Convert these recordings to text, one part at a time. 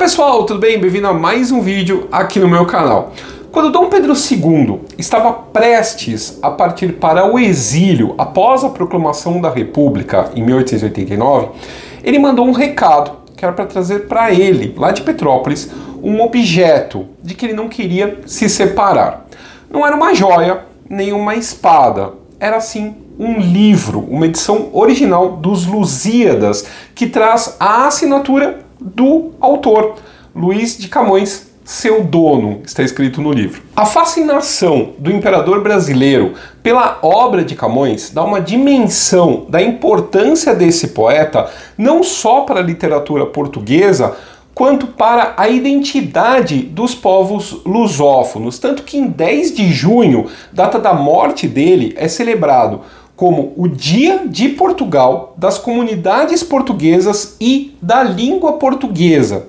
pessoal, tudo bem? Bem-vindo a mais um vídeo aqui no meu canal. Quando Dom Pedro II estava prestes a partir para o exílio após a proclamação da República em 1889, ele mandou um recado que era para trazer para ele, lá de Petrópolis, um objeto de que ele não queria se separar. Não era uma joia, nem uma espada, era sim um livro, uma edição original dos Lusíadas, que traz a assinatura do autor, Luís de Camões, seu dono, está escrito no livro. A fascinação do imperador brasileiro pela obra de Camões dá uma dimensão da importância desse poeta, não só para a literatura portuguesa, quanto para a identidade dos povos lusófonos. Tanto que em 10 de junho, data da morte dele, é celebrado como o Dia de Portugal, das comunidades portuguesas e da língua portuguesa.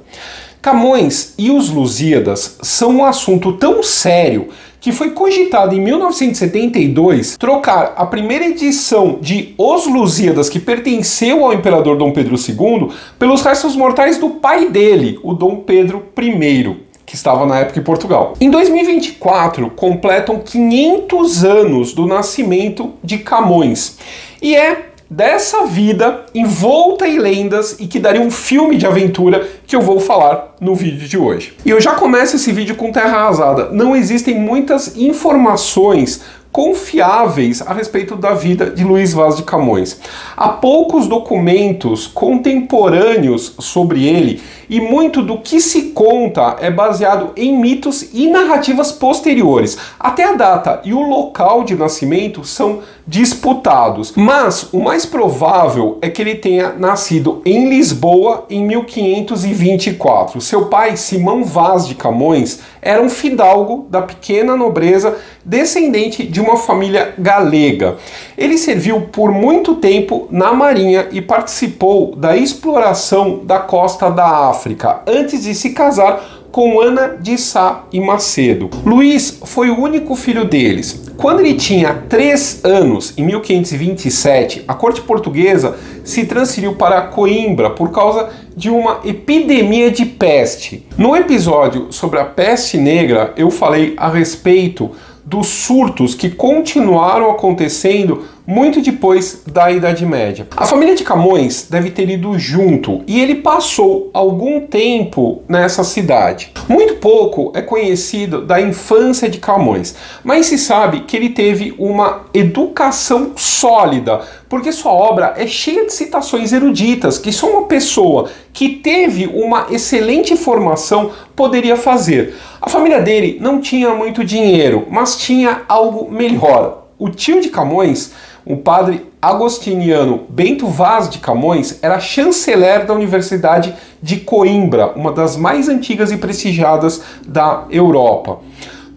Camões e os Lusíadas são um assunto tão sério que foi cogitado em 1972 trocar a primeira edição de Os Lusíadas, que pertenceu ao imperador Dom Pedro II, pelos restos mortais do pai dele, o Dom Pedro I, que estava na época em Portugal. Em 2024, completam 500 anos do nascimento de Camões. E é dessa vida envolta em lendas e que daria um filme de aventura que eu vou falar no vídeo de hoje. E eu já começo esse vídeo com terra arrasada. Não existem muitas informações confiáveis a respeito da vida de Luís Vaz de Camões. Há poucos documentos contemporâneos sobre ele e muito do que se conta é baseado em mitos e narrativas posteriores. Até a data e o local de nascimento são disputados, mas o mais provável é que ele tenha nascido em Lisboa em 1524. Seu pai, Simão Vaz de Camões, era um fidalgo da pequena nobreza, descendente de uma família galega. Ele serviu por muito tempo na marinha e participou da exploração da costa da África, antes de se casar com Ana de Sá e Macedo. Luís foi o único filho deles. Quando ele tinha 3 anos, em 1527, a corte portuguesa se transferiu para Coimbra por causa de uma epidemia de peste. No episódio sobre a peste negra, eu falei a respeito dos surtos que continuaram acontecendo muito depois da Idade Média. A família de Camões deve ter ido junto e ele passou algum tempo nessa cidade. Muito pouco é conhecido da infância de Camões, mas se sabe que ele teve uma educação sólida, porque sua obra é cheia de citações eruditas que só uma pessoa que teve uma excelente formação poderia fazer. A família dele não tinha muito dinheiro, mas tinha algo melhor. O tio de Camões, o padre agostiniano Bento Vaz de Camões, era chanceler da Universidade de Coimbra, uma das mais antigas e prestigiadas da Europa.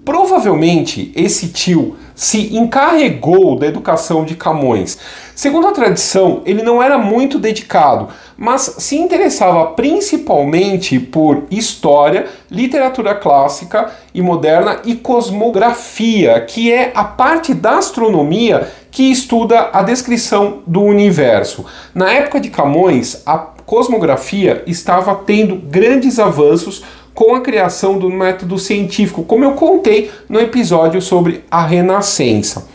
Provavelmente esse tio se encarregou da educação de Camões. Segundo a tradição, ele não era muito dedicado, mas se interessava principalmente por história, literatura clássica e moderna e cosmografia, que é a parte da astronomia que estuda a descrição do universo. Na época de Camões, a cosmografia estava tendo grandes avanços com a criação do método científico, como eu contei no episódio sobre a Renascença.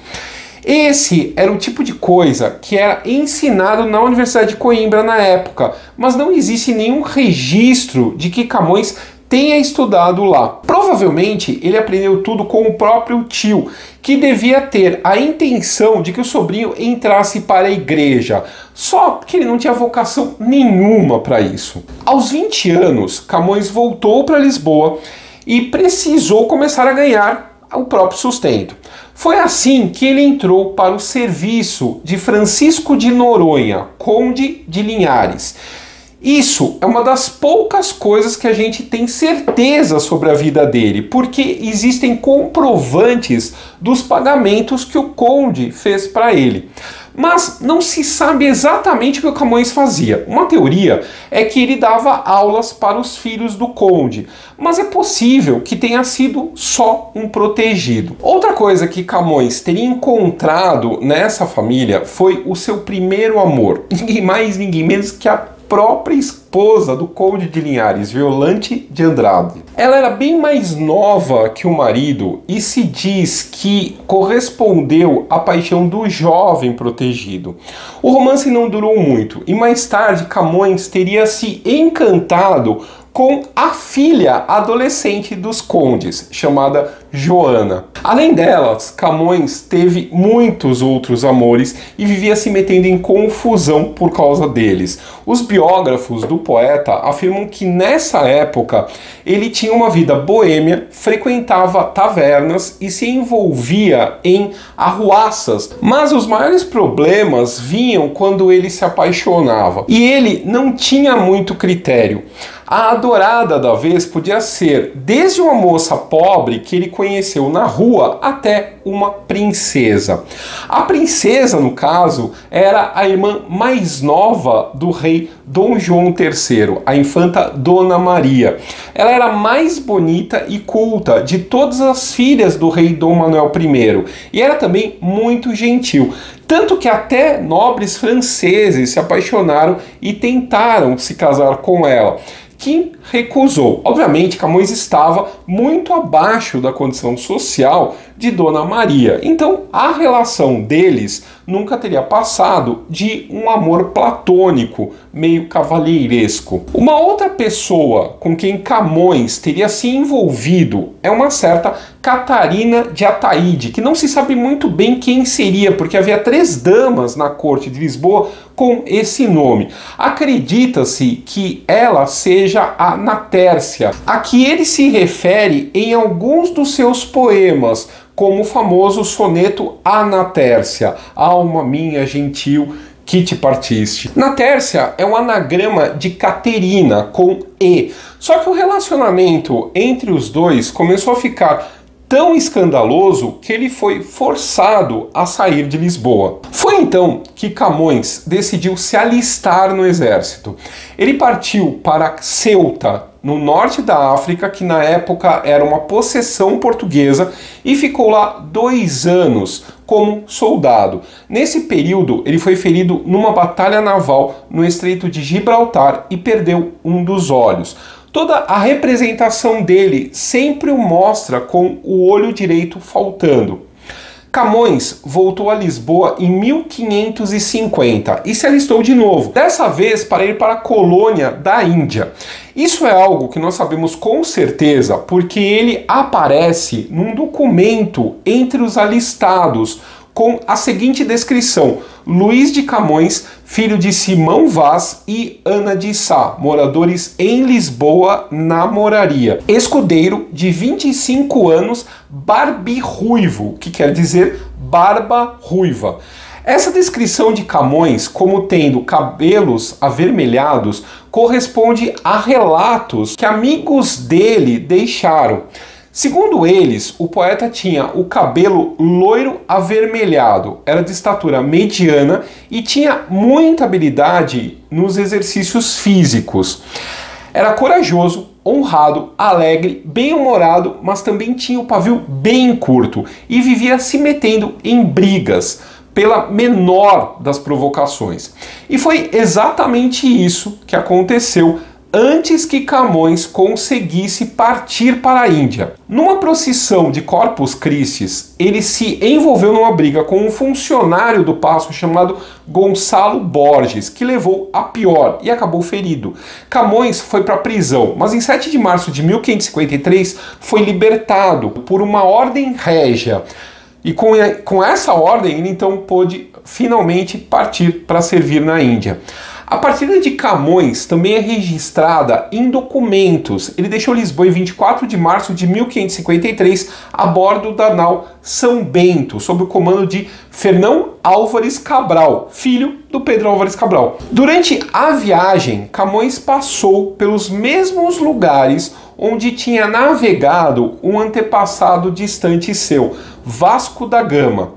Esse era o tipo de coisa que era ensinado na Universidade de Coimbra na época, mas não existe nenhum registro de que Camões tenha estudado lá. Provavelmente ele aprendeu tudo com o próprio tio, que devia ter a intenção de que o sobrinho entrasse para a igreja, só que ele não tinha vocação nenhuma para isso. Aos 20 anos, Camões voltou para Lisboa e precisou começar a ganhar o próprio sustento. Foi assim que ele entrou para o serviço de Francisco de Noronha, conde de Linhares. Isso é uma das poucas coisas que a gente tem certeza sobre a vida dele, porque existem comprovantes dos pagamentos que o conde fez para ele. Mas não se sabe exatamente o que o Camões fazia. Uma teoria é que ele dava aulas para os filhos do conde, mas é possível que tenha sido só um protegido. Outra coisa que Camões teria encontrado nessa família foi o seu primeiro amor. Ninguém mais, ninguém menos que a própria esposa do Conde de Linhares, Violante de Andrade. Ela era bem mais nova que o marido e se diz que correspondeu à paixão do jovem protegido. O romance não durou muito e mais tarde Camões teria se encantado com a filha adolescente dos condes, chamada Joana. Além delas, Camões teve muitos outros amores e vivia se metendo em confusão por causa deles. Os biógrafos do poeta afirmam que nessa época ele tinha uma vida boêmia, frequentava tavernas e se envolvia em arruaças, mas os maiores problemas vinham quando ele se apaixonava e ele não tinha muito critério. A adorada da vez podia ser desde uma moça pobre que ele conheceu na rua até uma princesa. A princesa, no caso, era a irmã mais nova do rei Dom João III, a infanta Dona Maria. Ela era a mais bonita e culta de todas as filhas do rei Dom Manuel I e era também muito gentil. Tanto que até nobres franceses se apaixonaram e tentaram se casar com ela. Kim recusou. Obviamente, Camões estava muito abaixo da condição social de Dona Maria. Então, a relação deles nunca teria passado de um amor platônico, meio cavalheiresco. Uma outra pessoa com quem Camões teria se envolvido é uma certa Catarina de Ataíde, que não se sabe muito bem quem seria, porque havia 3 damas na corte de Lisboa com esse nome. Acredita-se que ela seja a Natércia, a que ele se refere em alguns dos seus poemas, como o famoso soneto A Natércia, alma minha gentil, que te partiste. Natércia é um anagrama de Caterina, com E. Só que o relacionamento entre os dois começou a ficar tão escandaloso que ele foi forçado a sair de Lisboa. Foi então que Camões decidiu se alistar no exército. Ele partiu para Ceuta, no norte da África, que na época era uma possessão portuguesa, e ficou lá 2 anos como soldado. Nesse período, ele foi ferido numa batalha naval no Estreito de Gibraltar e perdeu um dos olhos. Toda a representação dele sempre o mostra com o olho direito faltando. Camões voltou a Lisboa em 1550 e se alistou de novo, dessa vez para ir para a colônia da Índia. Isso é algo que nós sabemos com certeza porque ele aparece num documento entre os alistados com a seguinte descrição: Luís de Camões, filho de Simão Vaz e Ana de Sá, moradores em Lisboa, na Moraria. Escudeiro de 25 anos, barbirruivo, que quer dizer barba ruiva. Essa descrição de Camões como tendo cabelos avermelhados corresponde a relatos que amigos dele deixaram. Segundo eles, o poeta tinha o cabelo loiro avermelhado, era de estatura mediana e tinha muita habilidade nos exercícios físicos. Era corajoso, honrado, alegre, bem-humorado, mas também tinha o pavio bem curto e vivia se metendo em brigas pela menor das provocações. E foi exatamente isso que aconteceu antes que Camões conseguisse partir para a Índia. Numa procissão de Corpus Christi, ele se envolveu numa briga com um funcionário do paço chamado Gonçalo Borges, que levou a pior e acabou ferido. Camões foi para a prisão, mas em 7 de março de 1553 foi libertado por uma ordem régia. E com essa ordem ele então pôde finalmente partir para servir na Índia. A partida de Camões também é registrada em documentos. Ele deixou Lisboa em 24 de março de 1553 a bordo da nau São Bento, sob o comando de Fernão Álvares Cabral, filho do Pedro Álvares Cabral. Durante a viagem, Camões passou pelos mesmos lugares onde tinha navegado um antepassado distante seu, Vasco da Gama.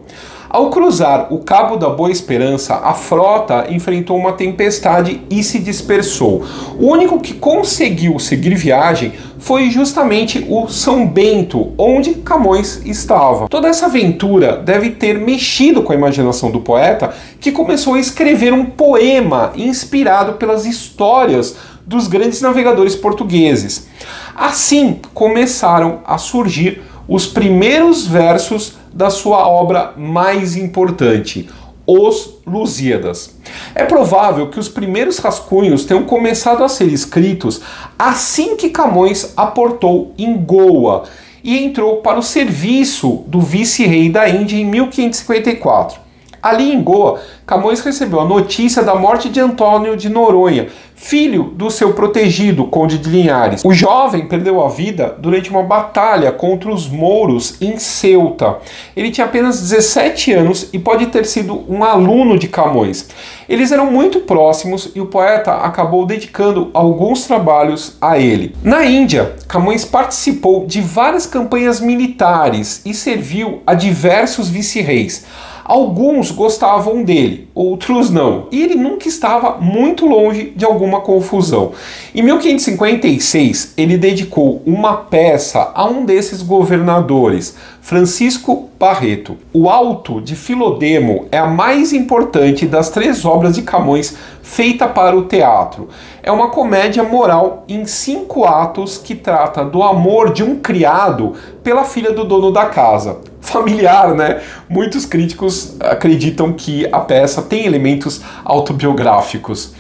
Ao cruzar o Cabo da Boa Esperança, a frota enfrentou uma tempestade e se dispersou. O único que conseguiu seguir viagem foi justamente o São Bento, onde Camões estava. Toda essa aventura deve ter mexido com a imaginação do poeta, que começou a escrever um poema inspirado pelas histórias dos grandes navegadores portugueses. Assim começaram a surgir os primeiros versos da sua obra mais importante, Os Lusíadas. É provável que os primeiros rascunhos tenham começado a ser escritos assim que Camões aportou em Goa e entrou para o serviço do vice-rei da Índia em 1554. Ali em Goa, Camões recebeu a notícia da morte de Antônio de Noronha, filho do seu protegido, Conde de Linhares. O jovem perdeu a vida durante uma batalha contra os mouros em Ceuta. Ele tinha apenas 17 anos e pode ter sido um aluno de Camões. Eles eram muito próximos e o poeta acabou dedicando alguns trabalhos a ele. Na Índia, Camões participou de várias campanhas militares e serviu a diversos vice-reis. Alguns gostavam dele, outros não, e ele nunca estava muito longe de alguma confusão. Em 1556, ele dedicou uma peça a um desses governadores, Francisco Barreto. O Auto de Filodemo é a mais importante das 3 obras de Camões feita para o teatro. É uma comédia moral em 5 atos que trata do amor de um criado pela filha do dono da casa. Familiar, né? Muitos críticos acreditam que a peça tem elementos autobiográficos.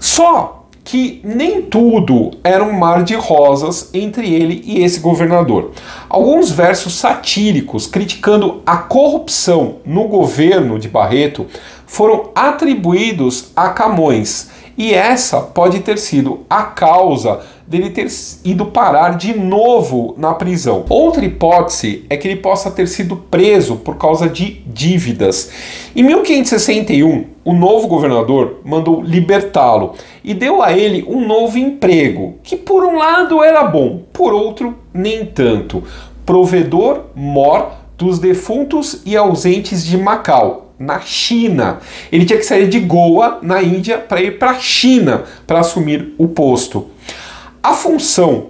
Só que nem tudo era um mar de rosas entre ele e esse governador. Alguns versos satíricos criticando a corrupção no governo de Barreto foram atribuídos a Camões, e essa pode ter sido a causa dele ter ido parar de novo na prisão. Outra hipótese é que ele possa ter sido preso por causa de dívidas. Em 1561, o novo governador mandou libertá-lo e deu a ele um novo emprego, que por um lado era bom, por outro nem tanto. Provedor-mor dos defuntos e ausentes de Macau, na China. Ele tinha que sair de Goa, na Índia, para ir para a China para assumir o posto. A função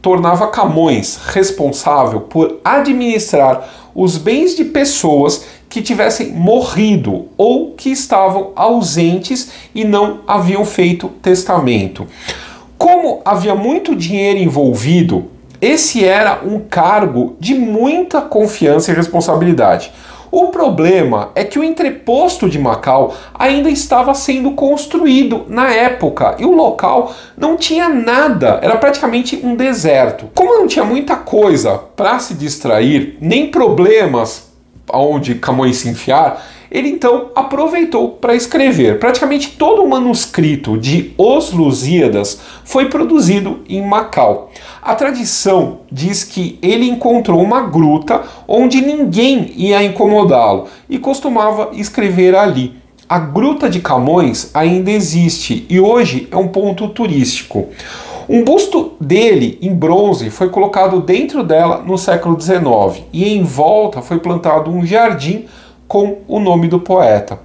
tornava Camões responsável por administrar os bens de pessoas que tivessem morrido ou que estavam ausentes e não haviam feito testamento. Como havia muito dinheiro envolvido, esse era um cargo de muita confiança e responsabilidade. O problema é que o entreposto de Macau ainda estava sendo construído na época e o local não tinha nada, era praticamente um deserto. Como não tinha muita coisa para se distrair, nem problemas aonde Camões se enfiar, ele então aproveitou para escrever. Praticamente todo o manuscrito de Os Lusíadas foi produzido em Macau. A tradição diz que ele encontrou uma gruta onde ninguém ia incomodá-lo e costumava escrever ali. A Gruta de Camões ainda existe e hoje é um ponto turístico. Um busto dele em bronze foi colocado dentro dela no século XIX e em volta foi plantado um jardim com o nome do poeta.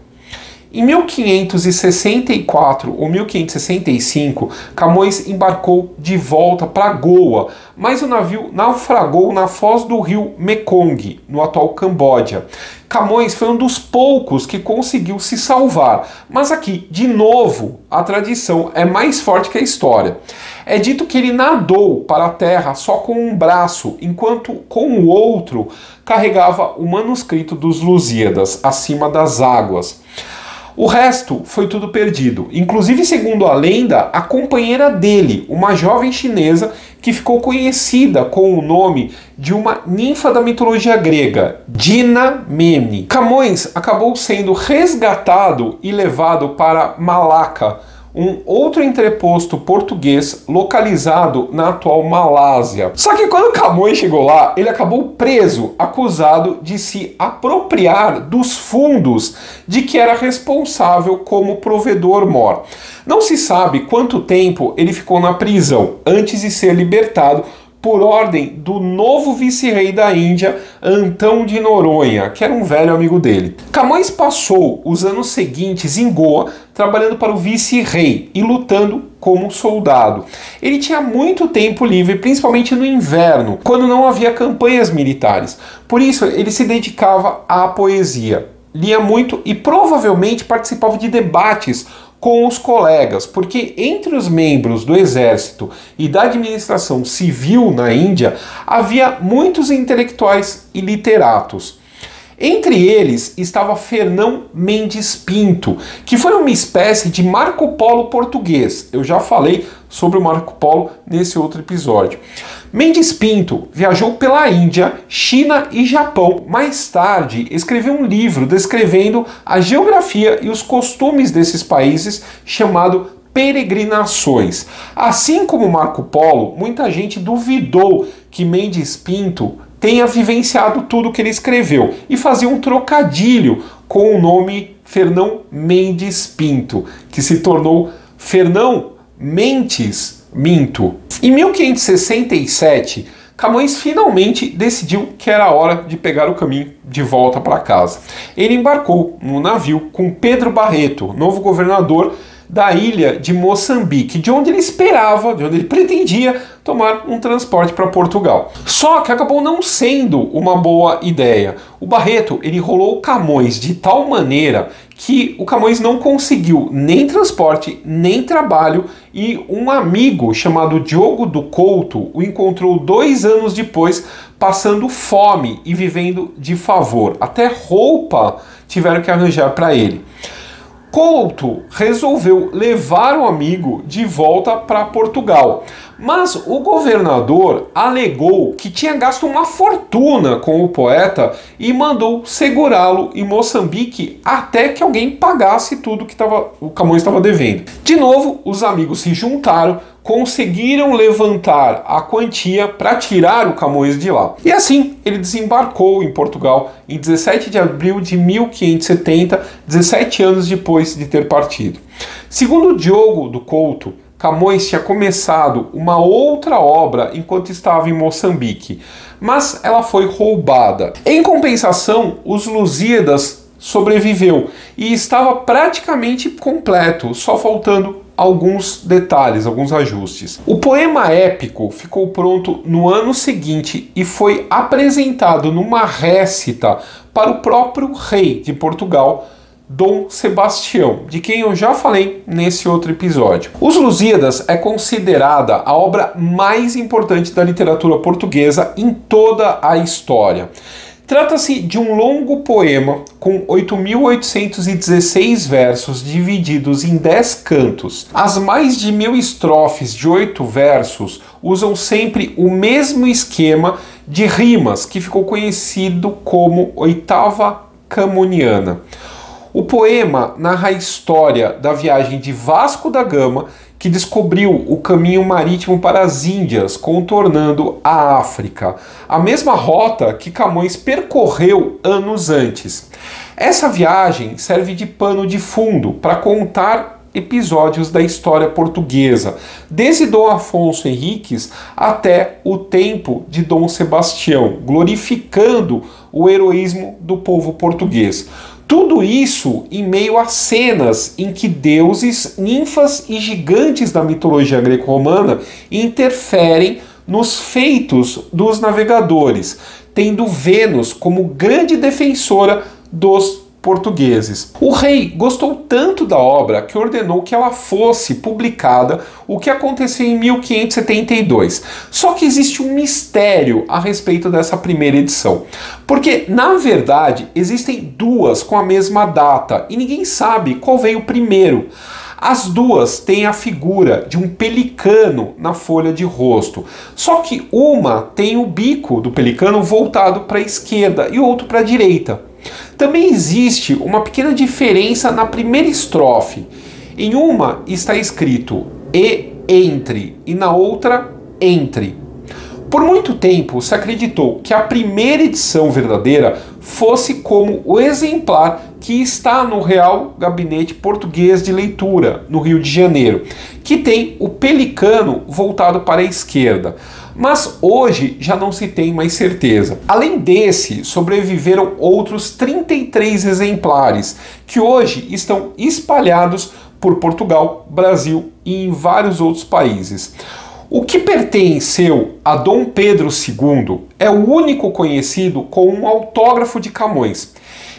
Em 1564 ou 1565, Camões embarcou de volta para Goa, mas o navio naufragou na foz do rio Mekong, no atual Camboja. Camões foi um dos poucos que conseguiu se salvar, mas aqui, de novo, a tradição é mais forte que a história. É dito que ele nadou para a terra só com um braço, enquanto com o outro carregava o manuscrito dos Lusíadas acima das águas. O resto foi tudo perdido, inclusive, segundo a lenda, a companheira dele, uma jovem chinesa que ficou conhecida com o nome de uma ninfa da mitologia grega, Dinamene. Camões acabou sendo resgatado e levado para Malaca, um outro entreposto português localizado na atual Malásia. Só que quando Camões chegou lá, ele acabou preso, acusado de se apropriar dos fundos de que era responsável como provedor-mor. Não se sabe quanto tempo ele ficou na prisão antes de ser libertado por ordem do novo vice-rei da Índia, Antão de Noronha, que era um velho amigo dele. Camões passou os anos seguintes em Goa, trabalhando para o vice-rei e lutando como soldado. Ele tinha muito tempo livre, principalmente no inverno, quando não havia campanhas militares. Por isso, ele se dedicava à poesia. Lia muito e provavelmente participava de debates com os colegas, porque entre os membros do exército e da administração civil na Índia havia muitos intelectuais e literatos. Entre eles estava Fernão Mendes Pinto, que foi uma espécie de Marco Polo português. Eu já falei sobre o Marco Polo nesse outro episódio. Mendes Pinto viajou pela Índia, China e Japão. Mais tarde, escreveu um livro descrevendo a geografia e os costumes desses países, chamado Peregrinações. Assim como Marco Polo, muita gente duvidou que Mendes Pinto tenha vivenciado tudo que ele escreveu e fazia um trocadilho com o nome Fernão Mendes Pinto, que se tornou Fernão Mentes Minto. Em 1567, Camões finalmente decidiu que era hora de pegar o caminho de volta para casa. Ele embarcou no navio com Pedro Barreto, novo governador da ilha de Moçambique, de onde ele esperava, de onde ele pretendia tomar um transporte para Portugal. Só que acabou não sendo uma boa ideia. O Barreto, ele enrolou o Camões de tal maneira que o Camões não conseguiu nem transporte, nem trabalho, e um amigo chamado Diogo do Couto o encontrou 2 anos depois, passando fome e vivendo de favor. Até roupa tiveram que arranjar para ele. Couto resolveu levar o amigo de volta para Portugal, mas o governador alegou que tinha gasto uma fortuna com o poeta e mandou segurá-lo em Moçambique até que alguém pagasse tudo que o Camões estava devendo. De novo, os amigos se juntaram, conseguiram levantar a quantia para tirar o Camões de lá. E assim, ele desembarcou em Portugal em 17 de abril de 1570, 17 anos depois de ter partido. Segundo Diogo do Couto, Camões tinha começado uma outra obra enquanto estava em Moçambique, mas ela foi roubada. Em compensação, os Lusíadas sobreviveu e estava praticamente completo, só faltando alguns detalhes, alguns ajustes. O poema épico ficou pronto no ano seguinte e foi apresentado numa récita para o próprio rei de Portugal, Dom Sebastião, de quem eu já falei nesse outro episódio. Os Lusíadas é considerada a obra mais importante da literatura portuguesa em toda a história. Trata-se de um longo poema com 8.816 versos divididos em 10 cantos. As mais de 1.000 estrofes de 8 versos usam sempre o mesmo esquema de rimas, que ficou conhecido como oitava camoniana. O poema narra a história da viagem de Vasco da Gama, que descobriu o caminho marítimo para as Índias, contornando a África, a mesma rota que Camões percorreu anos antes. Essa viagem serve de pano de fundo para contar episódios da história portuguesa, desde Dom Afonso Henriques até o tempo de Dom Sebastião, glorificando o heroísmo do povo português. Tudo isso em meio a cenas em que deuses, ninfas e gigantes da mitologia greco-romana interferem nos feitos dos navegadores, tendo Vênus como grande defensora dos portugueses. O rei gostou tanto da obra que ordenou que ela fosse publicada, o que aconteceu em 1572. Só que existe um mistério a respeito dessa primeira edição, porque na verdade existem duas com a mesma data e ninguém sabe qual veio primeiro. As duas têm a figura de um pelicano na folha de rosto, só que uma tem o bico do pelicano voltado para a esquerda e o outro para a direita. Também existe uma pequena diferença na primeira estrofe. Em uma está escrito e entre e na outra entre. Por muito tempo se acreditou que a primeira edição verdadeira fosse como o exemplar que está no Real Gabinete Português de Leitura, no Rio de Janeiro, que tem o pelicano voltado para a esquerda. mas hoje já não se tem mais certeza. Além desse, sobreviveram outros 33 exemplares, que hoje estão espalhados por Portugal, Brasil e em vários outros países. O que pertenceu a Dom Pedro II é o único conhecido com um autógrafo de Camões.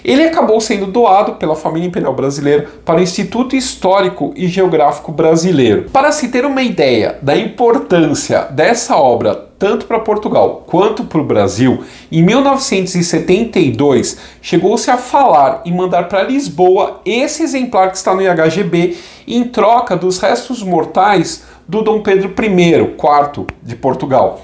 Ele acabou sendo doado pela família imperial brasileira para o Instituto Histórico e Geográfico Brasileiro. Para se ter uma ideia da importância dessa obra tanto para Portugal quanto para o Brasil, em 1972 chegou-se a falar em mandar para Lisboa esse exemplar que está no IHGB em troca dos restos mortais do Dom Pedro I, IV de Portugal.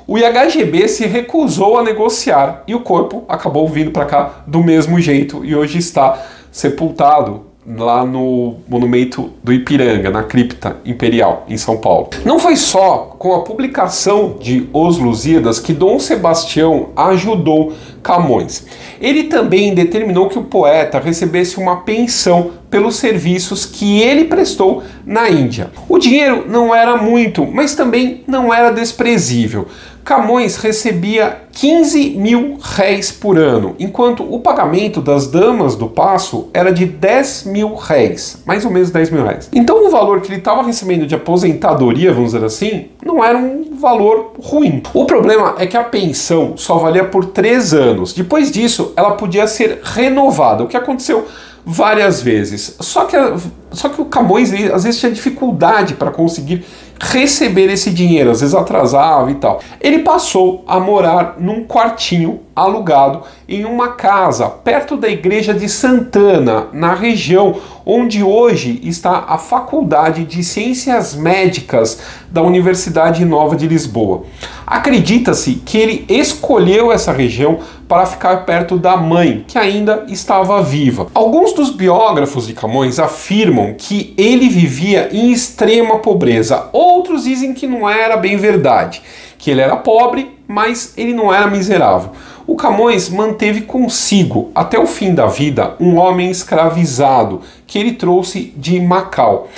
O IHGB se recusou a negociar e o corpo acabou vindo para cá do mesmo jeito e hoje está sepultado lá no monumento do Ipiranga, na cripta imperial em São Paulo. Não foi só com a publicação de Os Lusíadas que Dom Sebastião ajudou Camões. Ele também determinou que o poeta recebesse uma pensão pelos serviços que ele prestou na Índia. O dinheiro não era muito, mas também não era desprezível. Camões recebia 15 mil réis por ano, enquanto o pagamento das damas do paço era de 10 mil réis, mais ou menos 10 mil réis. Então o valor que ele estava recebendo de aposentadoria, vamos dizer assim, não era um valor ruim. O problema é que a pensão só valia por 3 anos. Depois disso, ela podia ser renovada, o que aconteceu várias vezes. Só que o Camões às vezes tinha dificuldade para conseguir receber esse dinheiro, às vezes atrasava e tal. Ele passou a morar num quartinho alugado em uma casa perto da igreja de Santana, na região onde hoje está a Faculdade de Ciências Médicas da Universidade Nova de Lisboa. Acredita-se que ele escolheu essa região para ficar perto da mãe, que ainda estava viva. Alguns dos biógrafos de Camões afirmam que ele vivia em extrema pobreza. Outros dizem que não era bem verdade, que ele era pobre, mas ele não era miserável. O Camões manteve consigo, até o fim da vida, um homem escravizado que ele trouxe de Macau.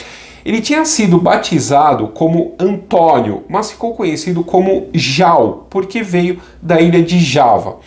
Ele tinha sido batizado como Antônio, mas ficou conhecido como Jau, porque veio da ilha de Java.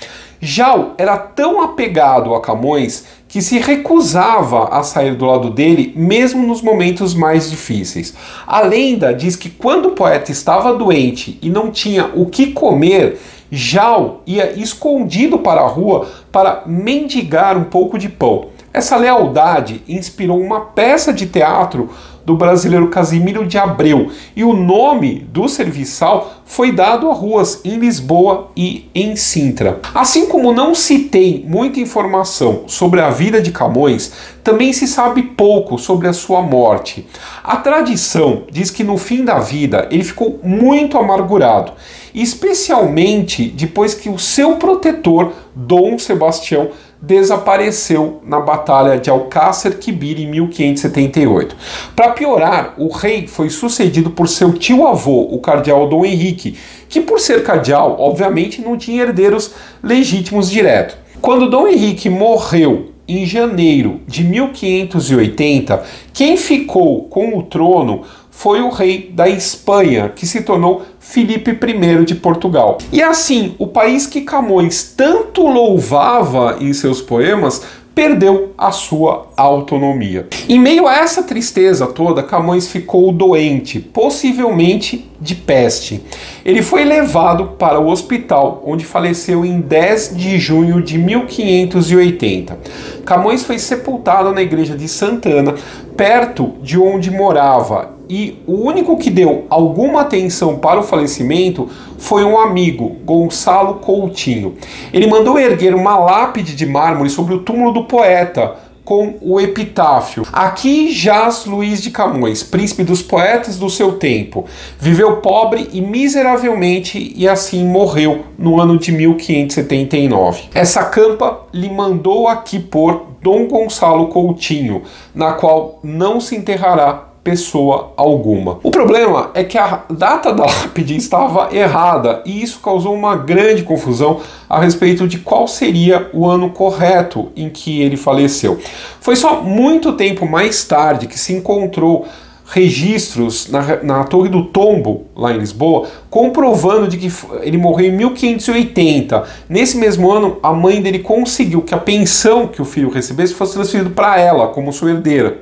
Jau era tão apegado a Camões que se recusava a sair do lado dele, mesmo nos momentos mais difíceis. A lenda diz que quando o poeta estava doente e não tinha o que comer, Jau ia escondido para a rua para mendigar um pouco de pão. Essa lealdade inspirou uma peça de teatro do brasileiro Casimiro de Abreu, e o nome do serviçal foi dado a ruas em Lisboa e em Sintra. Assim como não se tem muita informação sobre a vida de Camões, também se sabe pouco sobre a sua morte. A tradição diz que no fim da vida ele ficou muito amargurado, especialmente depois que o seu protetor, Dom Sebastião, desapareceu na Batalha de Alcácer Quibir em 1578. Para piorar, o rei foi sucedido por seu tio-avô, o cardeal Dom Henrique, que por ser cardeal, obviamente não tinha herdeiros legítimos direto. Quando Dom Henrique morreu em janeiro de 1580, quem ficou com o trono foi o rei da Espanha, que se tornou Filipe I de Portugal. E assim, o país que Camões tanto louvava em seus poemas perdeu a sua autonomia. Em meio a essa tristeza toda, Camões ficou doente, possivelmente de peste. Ele foi levado para o hospital, onde faleceu em 10 de junho de 1580. Camões foi sepultado na igreja de Santana, perto de onde morava, e o único que deu alguma atenção para o falecimento foi um amigo, Gonçalo Coutinho. Ele mandou erguer uma lápide de mármore sobre o túmulo do poeta, com o epitáfio: aqui jaz Luís de Camões, príncipe dos poetas do seu tempo. Viveu pobre e miseravelmente e assim morreu no ano de 1579. Essa campa lhe mandou aqui pôr Dom Gonçalo Coutinho, na qual não se enterrará pessoa alguma. O problema é que a data da lápide estava errada e isso causou uma grande confusão a respeito de qual seria o ano correto em que ele faleceu. Foi só muito tempo mais tarde que se encontrou registros na Torre do Tombo, lá em Lisboa, comprovando de que ele morreu em 1580. Nesse mesmo ano, a mãe dele conseguiu que a pensão que o filho recebesse fosse transferida para ela, como sua herdeira.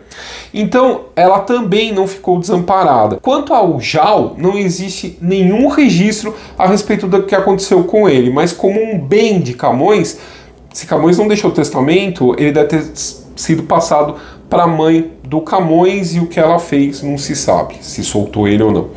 Então, ela também não ficou desamparada. Quanto ao Jal, não existe nenhum registro a respeito do que aconteceu com ele, mas como um bem de Camões, se Camões não deixou testamento, ele deve ter sido passado para a mãe do Camões, e o que ela fez não se sabe, se soltou ele ou não.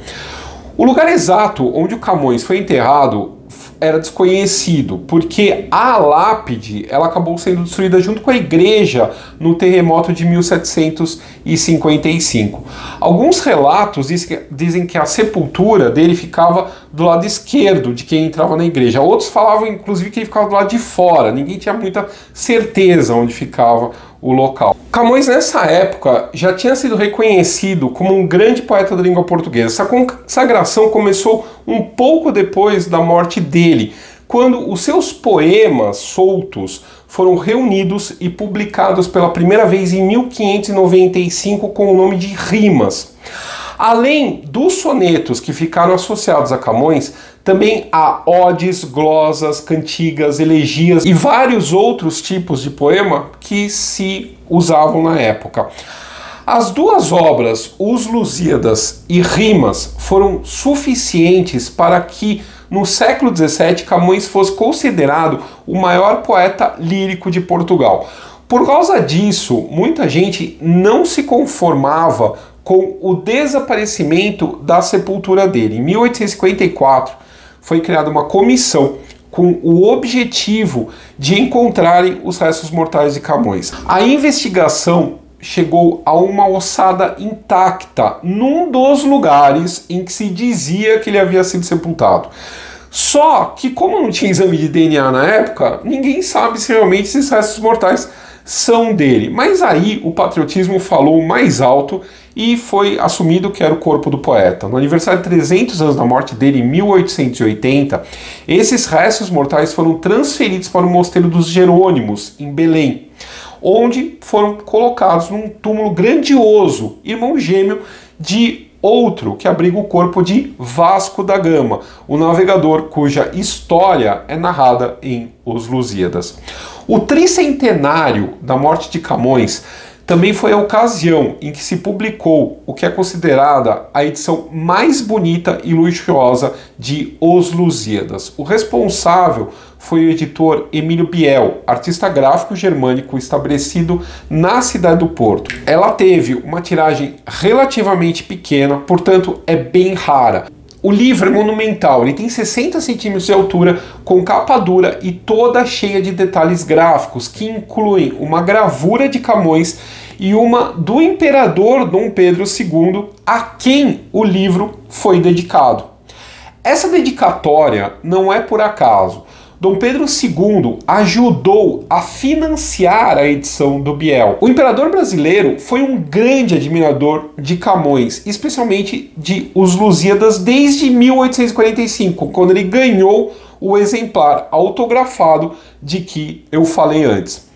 O lugar exato onde o Camões foi enterrado era desconhecido, porque a lápide ela acabou sendo destruída junto com a igreja no terremoto de 1755. Alguns relatos dizem que a sepultura dele ficava do lado esquerdo de quem entrava na igreja. Outros falavam inclusive que ele ficava do lado de fora. Ninguém tinha muita certeza onde ficava o local. Camões nessa época já tinha sido reconhecido como um grande poeta da língua portuguesa. Essa consagração começou um pouco depois da morte dele, quando os seus poemas soltos foram reunidos e publicados pela primeira vez em 1595 com o nome de Rimas. Além dos sonetos que ficaram associados a Camões, também há odes, glosas, cantigas, elegias e vários outros tipos de poema que se usavam na época. As duas obras, Os Lusíadas e Rimas, foram suficientes para que no século XVII Camões fosse considerado o maior poeta lírico de Portugal. Por causa disso, muita gente não se conformava com o desaparecimento da sepultura dele. Em 1854, foi criada uma comissão com o objetivo de encontrarem os restos mortais de Camões. A investigação chegou a uma ossada intacta num dos lugares em que se dizia que ele havia sido sepultado. Só que, como não tinha exame de DNA na época, ninguém sabe se realmente esses restos mortais são dele. Mas aí o patriotismo falou mais alto e foi assumido que era o corpo do poeta. No aniversário de 300 anos da morte dele, em 1880, esses restos mortais foram transferidos para o Mosteiro dos Jerônimos, em Belém, onde foram colocados num túmulo grandioso, irmão gêmeo de outro que abriga o corpo de Vasco da Gama, o navegador cuja história é narrada em Os Lusíadas. O tricentenário da morte de Camões também foi a ocasião em que se publicou o que é considerada a edição mais bonita e luxuosa de Os Lusíadas. O responsável foi o editor Emílio Biel, artista gráfico germânico estabelecido na cidade do Porto. Ela teve uma tiragem relativamente pequena, portanto é bem rara. O livro é monumental, ele tem 60 centímetros de altura, com capa dura e toda cheia de detalhes gráficos, que incluem uma gravura de Camões e uma do imperador Dom Pedro II, a quem o livro foi dedicado. Essa dedicatória não é por acaso. Dom Pedro II ajudou a financiar a edição do Biel. O imperador brasileiro foi um grande admirador de Camões, especialmente de Os Lusíadas, desde 1845, quando ele ganhou o exemplar autografado de que eu falei antes.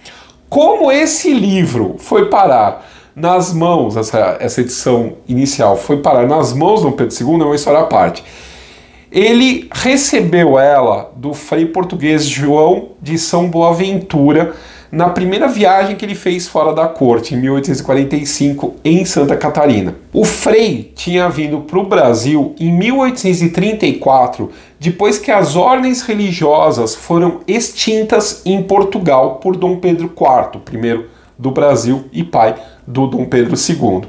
Como esse livro foi parar nas mãos, essa edição inicial foi parar nas mãos de Dom Pedro II, é uma história à parte. Ele recebeu ela do frei português João de São Boaventura na primeira viagem que ele fez fora da corte, em 1845, em Santa Catarina. O frei tinha vindo para o Brasil em 1834, depois que as ordens religiosas foram extintas em Portugal por Dom Pedro IV, primeiro do Brasil e pai do Dom Pedro II.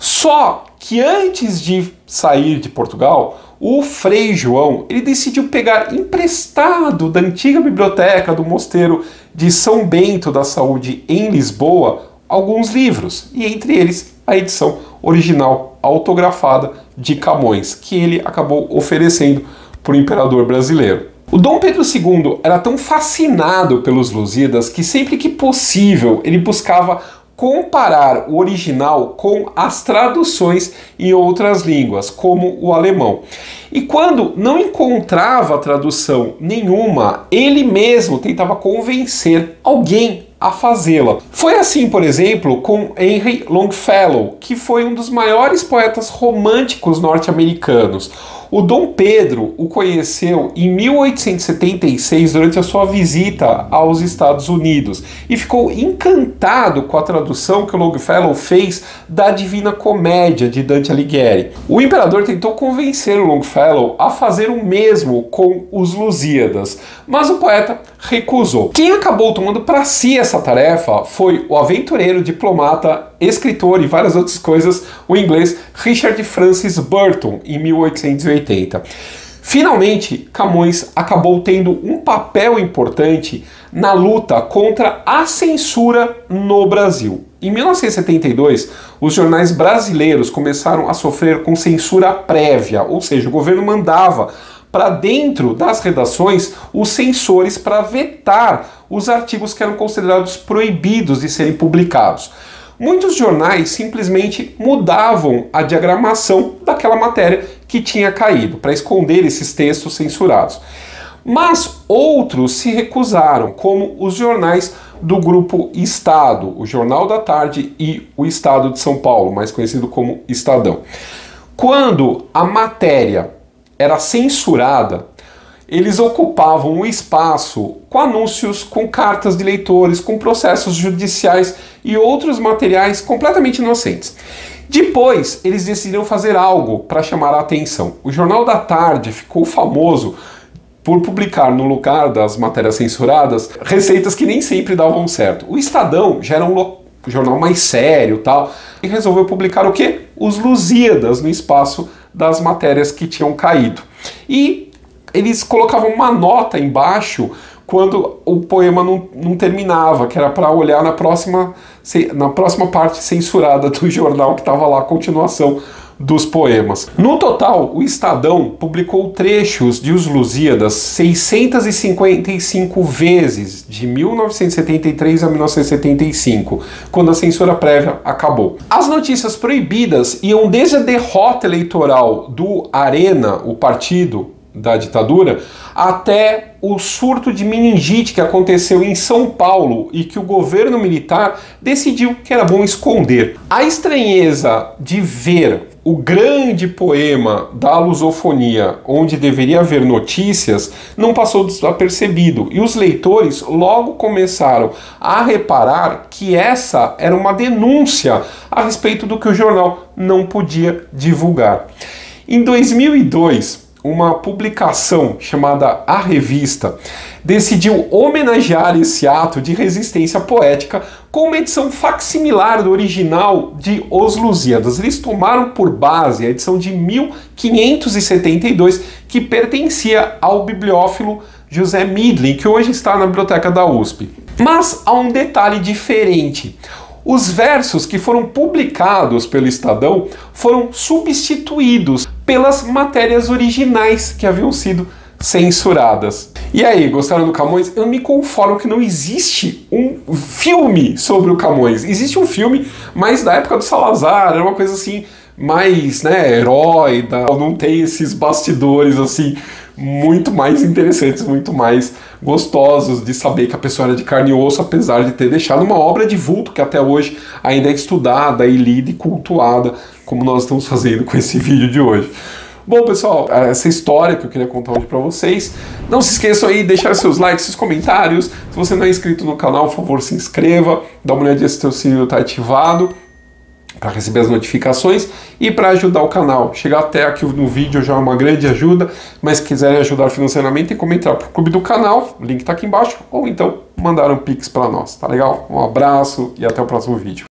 Só que antes de sair de Portugal, o Frei João ele decidiu pegar emprestado da antiga biblioteca do Mosteiro de São Bento da Saúde em Lisboa alguns livros, e entre eles a edição original autografada de Camões, que ele acabou oferecendo para o imperador brasileiro. O Dom Pedro II era tão fascinado pelos Lusíadas que sempre que possível ele buscava comparar o original com as traduções em outras línguas, como o alemão. E quando não encontrava tradução nenhuma, ele mesmo tentava convencer alguém a fazê-la. Foi assim, por exemplo, com Henry Longfellow, que foi um dos maiores poetas românticos norte-americanos. O Dom Pedro o conheceu em 1876 durante a sua visita aos Estados Unidos e ficou encantado com a tradução que o Longfellow fez da Divina Comédia de Dante Alighieri. O imperador tentou convencer o Longfellow a fazer o mesmo com os Lusíadas, mas o poeta recusou. Quem acabou tomando para si essa tarefa foi o aventureiro, diplomata, escritor e várias outras coisas, o inglês Richard Francis Burton, em 1880. Finalmente, Camões acabou tendo um papel importante na luta contra a censura no Brasil. Em 1972, os jornais brasileiros começaram a sofrer com censura prévia, ou seja, o governo mandava para dentro das redações os censores para vetar os artigos que eram considerados proibidos de serem publicados. Muitos jornais simplesmente mudavam a diagramação daquela matéria que tinha caído, para esconder esses textos censurados. Mas outros se recusaram, como os jornais do Grupo Estado, o Jornal da Tarde e o Estado de São Paulo, mais conhecido como Estadão. Quando a matéria era censurada, eles ocupavam um espaço com anúncios, com cartas de leitores, com processos judiciais e outros materiais completamente inocentes. Depois, eles decidiram fazer algo para chamar a atenção. O Jornal da Tarde ficou famoso por publicar, no lugar das matérias censuradas, receitas que nem sempre davam certo. O Estadão já era um jornal mais sério, tal, e resolveu publicar o quê? Os Lusíadas no espaço das matérias que tinham caído. E eles colocavam uma nota embaixo quando o poema não terminava, que era para olhar na próxima parte censurada do jornal, que estava lá a continuação dos poemas. No total, o Estadão publicou trechos de Os Lusíadas 655 vezes, de 1973 a 1975, quando a censura prévia acabou. As notícias proibidas iam desde a derrota eleitoral do Arena, o partido da ditadura, até o surto de meningite que aconteceu em São Paulo e que o governo militar decidiu que era bom esconder. A estranheza de ver o grande poema da lusofonia, onde deveria haver notícias, não passou desapercebido, e os leitores logo começaram a reparar que essa era uma denúncia a respeito do que o jornal não podia divulgar. Em 2002, uma publicação chamada A Revista decidiu homenagear esse ato de resistência poética com uma edição facsimilar do original de Os Lusíadas. Eles tomaram por base a edição de 1572, que pertencia ao bibliófilo José Midlin, que hoje está na biblioteca da USP. Mas há um detalhe diferente. Os versos que foram publicados pelo Estadão foram substituídos pelas matérias originais que haviam sido censuradas. E aí, gostaram do Camões? Eu me conformo que não existe um filme sobre o Camões. Existe um filme, mas da época do Salazar, era uma coisa assim, mais, herói, não tem esses bastidores assim, muito mais interessantes, muito mais gostosos de saber que a pessoa era de carne e osso, apesar de ter deixado uma obra de vulto que até hoje ainda é estudada e lida e cultuada, como nós estamos fazendo com esse vídeo de hoje. Bom, pessoal, essa história que eu queria contar hoje pra vocês. Não se esqueçam aí de deixar seus likes, seus comentários. Se você não é inscrito no canal, por favor, se inscreva. Dá uma olhadinha se o seu sininho está ativado para receber as notificações e para ajudar o canal. Chegar até aqui no vídeo já é uma grande ajuda, mas se quiserem ajudar financeiramente, tem como entrar para o clube do canal, o link está aqui embaixo, ou então mandar um pix para nós, tá legal? Um abraço e até o próximo vídeo.